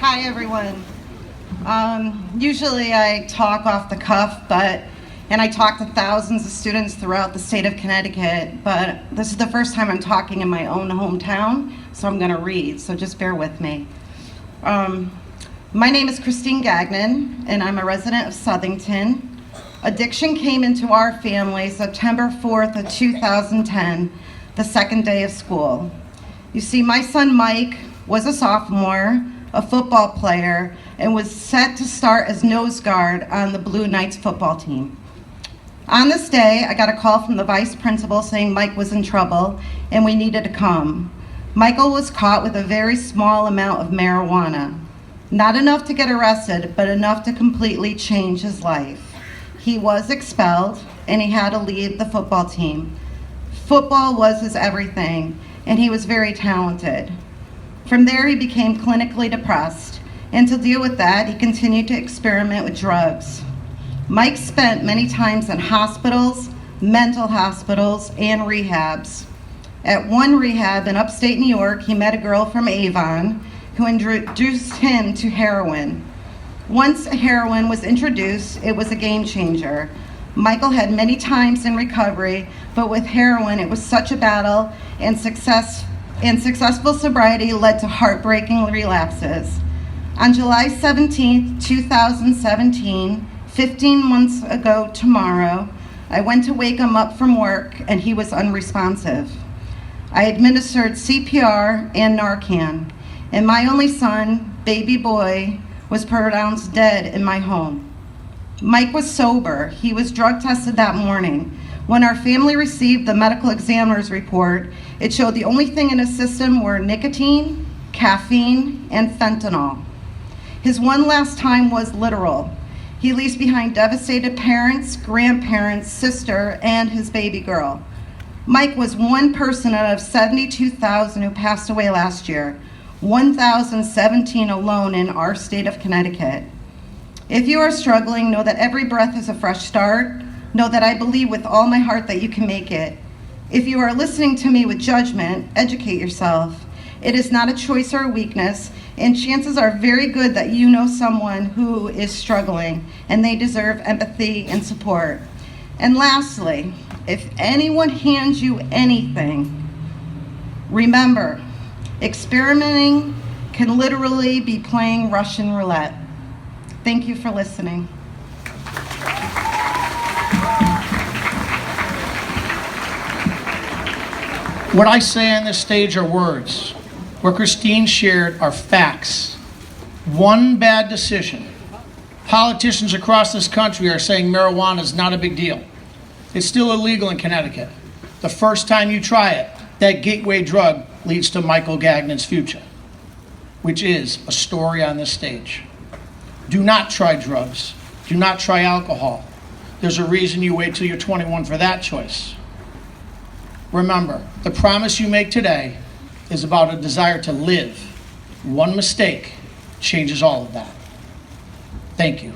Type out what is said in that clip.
Hi, everyone. Usually I talk off the cuff, and I talk to thousands of students throughout the state of Connecticut, but this is the first time I'm talking in my own hometown, so I'm going to read, so just bear with me. My name is Christine Gagnon, and I'm a resident of Southington. Addiction came into our family September 4th of 2010, the second day of school. You see, my son Mike was a sophomore, a football player, and was set to start as nose guard on the Blue Knights football team. On this day, I got a call from the vice principal saying Mike was in trouble and we needed to come. Michael was caught with a very small amount of marijuana. Not enough to get arrested, but enough to completely change his life. He was expelled and he had to leave the football team. Football was his everything, and he was very talented. From there, he became clinically depressed, and to deal with that, he continued to experiment with drugs. Mike spent many times in hospitals, mental hospitals, and rehabs. At one rehab in upstate New York, he met a girl from Avon who introduced him to heroin. Once heroin was introduced, it was a game changer. Michael had many times in recovery, but with heroin, it was such a battle, and successful sobriety led to heartbreaking relapses. On July 17, 2017, 15 months ago tomorrow, I went to wake him up from work and he was unresponsive. I administered CPR and Narcan, and my only son, baby boy, was pronounced dead in my home. Mike was sober. He was drug tested that morning. When our family received the medical examiner's report, it showed the only thing in his system were nicotine, caffeine, and fentanyl. His one last time was literal. He leaves behind devastated parents, grandparents, sister, and his baby girl. Mike was one person out of 72,000 who passed away last year, 1,017 alone in our state of Connecticut. If you are struggling, know that every breath is a fresh start. Know that I believe with all my heart that you can make it. If you are listening to me with judgment, educate yourself. It is not a choice or a weakness, and chances are very good that you know someone who is struggling, and they deserve empathy and support. And lastly, if anyone hands you anything, remember, experimenting can literally be playing Russian roulette. Thank you for listening. What I say on this stage are words. What Christine shared are facts. One bad decision. Politicians across this country are saying marijuana is not a big deal. It's still illegal in Connecticut. The first time you try it, that gateway drug leads to Michael Gagnon's future, which is a story on this stage. Do not try drugs. Do not try alcohol. There's a reason you wait till you're 21 for that choice. Remember, the promise you make today is about a desire to live. One mistake changes all of that. Thank you.